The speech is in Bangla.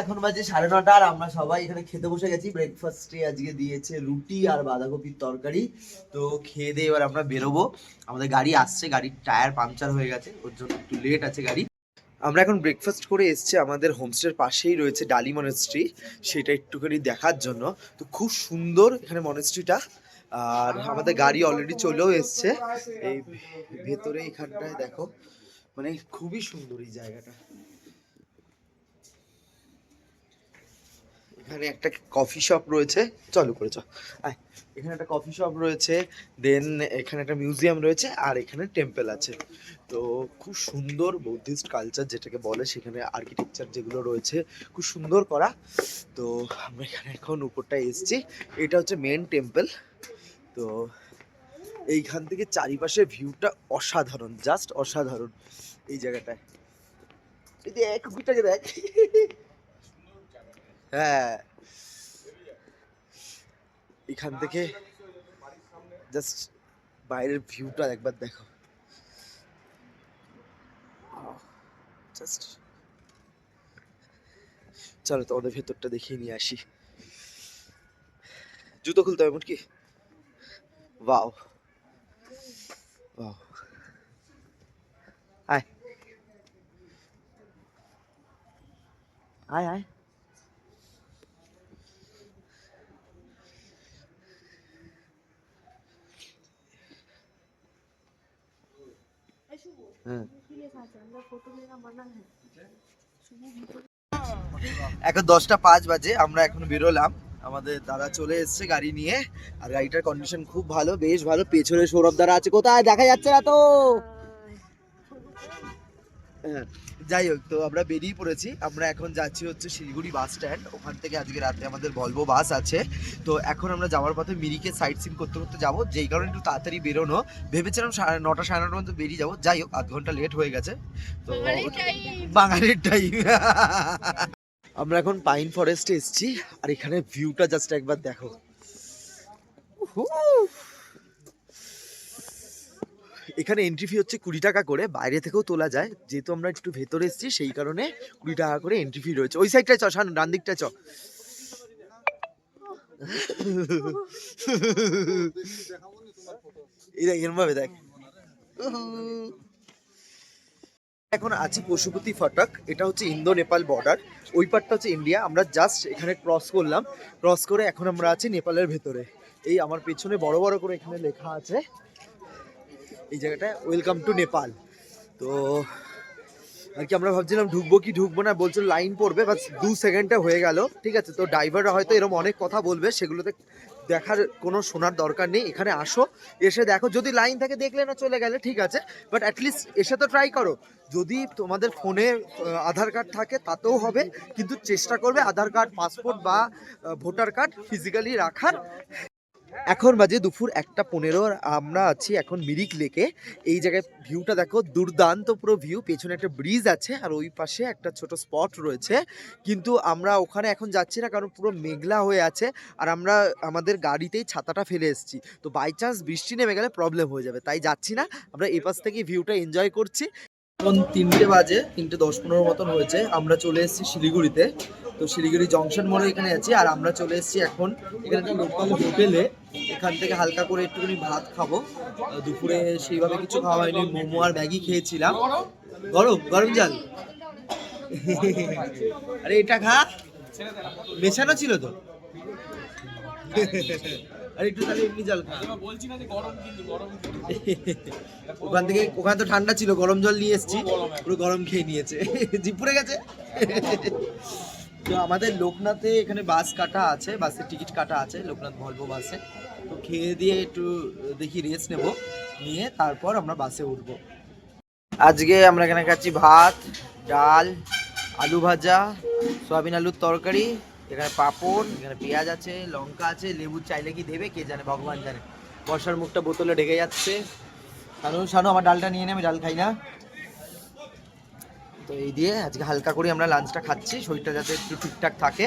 এখন বাজে 9:30 আর আমরা সবাই এখানে খেতে বসে গেছি। ব্রেকফাস্টে আজকে দিয়েছে রুটি আর বাঁধাকপির তরকারি। তো খেয়ে দিয়ে এবার আমরা বেরোবো। আমাদের গাড়ি আসছে, গাড়ির টায়ার পাংচার হয়ে গেছে, ওর জন্য একটু লেট আছে গাড়ি। আমরা এখন ব্রেকফাস্ট করে এসেছি, আমাদের হোমস্টের পাশেই রয়েছে ডালি মনেস্ট্রি, সেটা একটুখানি দেখার জন্য। তো খুব সুন্দর এখানে মনেস্ট্রিটা। আর আমাদের গাড়ি অলরেডি চলেও এসছে। এই ভেতরে এখানটায় দেখো, মানে খুবই সুন্দর এই জায়গাটা। এখানে একটা কফি শপ রয়েছে, চালু করে চল। এখানে একটা কফি শপ রয়েছে, দেন এখানে একটা মিউজিয়াম রয়েছে, আর এখানে টেম্পল আছে। তো খুব সুন্দর বৌদ্ধিস্ট কালচার যেটাকে বলে, সেখানে আর্কিটেকচার যেগুলো রয়েছে খুব সুন্দর করা। তো আমরা এখানে এখন উপরটায় এসেছি, এটা হচ্ছে মেন টেম্পল। তো এইখান থেকে চারিপাশের ভিউটা অসাধারণ, জাস্ট অসাধারণ এই জায়গাটায়। এই দেখ কুকুরটাকে দেখ। হ্যাঁ, এখান থেকে জাস্ট বাইরের ভিউটা একবার দেখো। জাস্ট চলো তোমাদের ভেতরটা দেখিয়ে নিয়ে আসি। জুতো খুলতে হবে কি? ওয়াও ওয়াও, আয় আয় আয়। এখন 10:05 বাজে, আমরা এখন বেরোলাম। আমাদের দাদা চলে এসছে গাড়ি নিয়ে, আর গাড়িটার কন্ডিশন খুব ভালো, বেশ ভালো। পেছনে সৌরভ দাদা আছে, কোথায় দেখা যাচ্ছে না তো। হ্যাঁ, যাই হোক, তো আমরা বেরিয়ে পড়েছি। আমরা এখন যাচ্ছি হচ্ছে শিলিগুড়ি বাস স্ট্যান্ড, ওখান থেকে আজকে রাতে আমাদের ভলভো বাস আছে। তো এখন আমরা যাওয়ার পথে মিরিকে সাইট সিন করতে করতে যাবো, যেই কারণে একটু তাড়াতাড়ি বেরোনো। ভেবেছিলাম 9:30 সাড়ে 9টার মধ্যে বেরিয়ে যাবো, যাই হোক 1/2 ঘন্টা লেট হয়ে গেছে। তো বাঙালির টাইম। আমরা এখন পাইন ফরেস্টে এসেছি, আর এখানে ভিউটা জাস্ট একবার দেখো। এখানে এন্ট্রি ফি হচ্ছে 20 টাকা করে, বাইরে থেকেও তোলা যায়। যেহেতু আমরা একটু ভেতরে এসেছি সেই কারণে 20 টাকা করে এন্ট্রি ফি রয়েছে। ওই সাইডটায় চ, শানু ডান দিকটায় চ। এরকম ভাবে দেখ। এখন আছি পশুপতি ফটক, এটা হচ্ছে ইন্দো নেপাল বর্ডার, ওই পারটা হচ্ছে ইন্ডিয়া। আমরা জাস্ট এখানে ক্রস করলাম, ক্রস করে এখন আমরা আছি নেপালের ভেতরে। এই আমার পেছনে বড় বড় করে এখানে লেখা আছে এই জায়গাটায়, ওয়েলকাম টু নেপাল। তো আর কি আমরা ভাবছিলাম ঢুকবো কি ঢুকবো না, বলছিল লাইন পড়বে, বাস 2 সেকেন্ডে হয়ে গেল। ঠিক আছে, তো ড্রাইভাররা হয়তো এরকম অনেক কথা বলবে, সেগুলোতে দেখার কোনো শোনার দরকার নেই। এখানে আসো, এসে দেখো, যদি লাইন থাকে দেখলে না চলে গেলে ঠিক আছে, বাট অ্যাটলিস্ট এসে তো ট্রাই করো। যদি তোমাদের ফোনে আধার কার্ড থাকে তাতেও হবে, কিন্তু চেষ্টা করবে আধার কার্ড, পাসপোর্ট বা ভোটার কার্ড ফিজিক্যালি রাখার। এখন বাজে দুপুর 1:15, আমরা আছি এখন মিরিক লেকে। এই জায়গায় ভিউটা দেখো, দুর্দান্ত পুরো ভিউ। পেছনে একটা ব্রিজ আছে, আর ওই পাশে একটা ছোট স্পট রয়েছে, কিন্তু আমরা ওখানে এখন যাচ্ছি না, কারণ পুরো মেঘলা হয়ে আছে। আর আমরা আমাদের গাড়িতেই ছাতাটা ফেলে এসেছি, তো বাই চান্স বৃষ্টি নেমে গেলে প্রবলেম হয়ে যাবে, তাই যাচ্ছি না। আমরা এই পাশ থেকে ভিউটা এনজয় করছি। এখন 3টে বাজে, 3:10-15 মতন হয়েছে। আমরা চলে এসেছি শিলিগুড়িতে। তো শিলিগুড়ি জংশন মোড়ে এখানে আছি, আর আমরা চলে এসেছি এখন এখানে একটা লোকাল হোটেলে। এখান থেকে হালকা করে একটুখানি ভাত খাবো। দুপুরে সেইভাবে কিছু খাওয়া হয়নি, মোমো আর ম্যাগি খেয়েছিলাম। গরম গরম জল। আরে এটা খা, মেশানো ছিল তো। আরে একটু তাহলে এমনি জল খা। বলছি না যে গরম, কিন্তু গরম ওখান তো ঠান্ডা ছিল, গরম জল নিয়ে এসেছি, পুরো গরম খেয়ে নিয়েছে, জিভ পুড়ে গেছে। তো আমাদের লোকনাথে এখানে বাস কাটা আছে, বাসের টিকিট কাটা আছে লোকনাথ ভলভো বাসে। তো খেয়ে দিয়ে একটু দেখি রেস্ট নেব, নিয়ে তারপর আমরা বাসে উঠবো। আজকে আমরা এখানে খাচ্ছি ভাত, ডাল, আলু ভাজা, সয়াবিন আলুর তরকারি, এখানে পাঁপড়, এখানে পেঁয়াজ আছে, লঙ্কা আছে, লেবু চাইলে কি দেবে কে জানে, ভগবান জানে। বর্ষার মুখটা বোতলে ঢেকে যাচ্ছে। শানু আমার ডালটা নিয়ে নে, আমি ডাল খাই না। তো এই দিয়ে আজকে হালকা করে আমরা লাঞ্চটা খাচ্ছি, শরীরটা যাতে একটু ঠিকঠাক থাকে।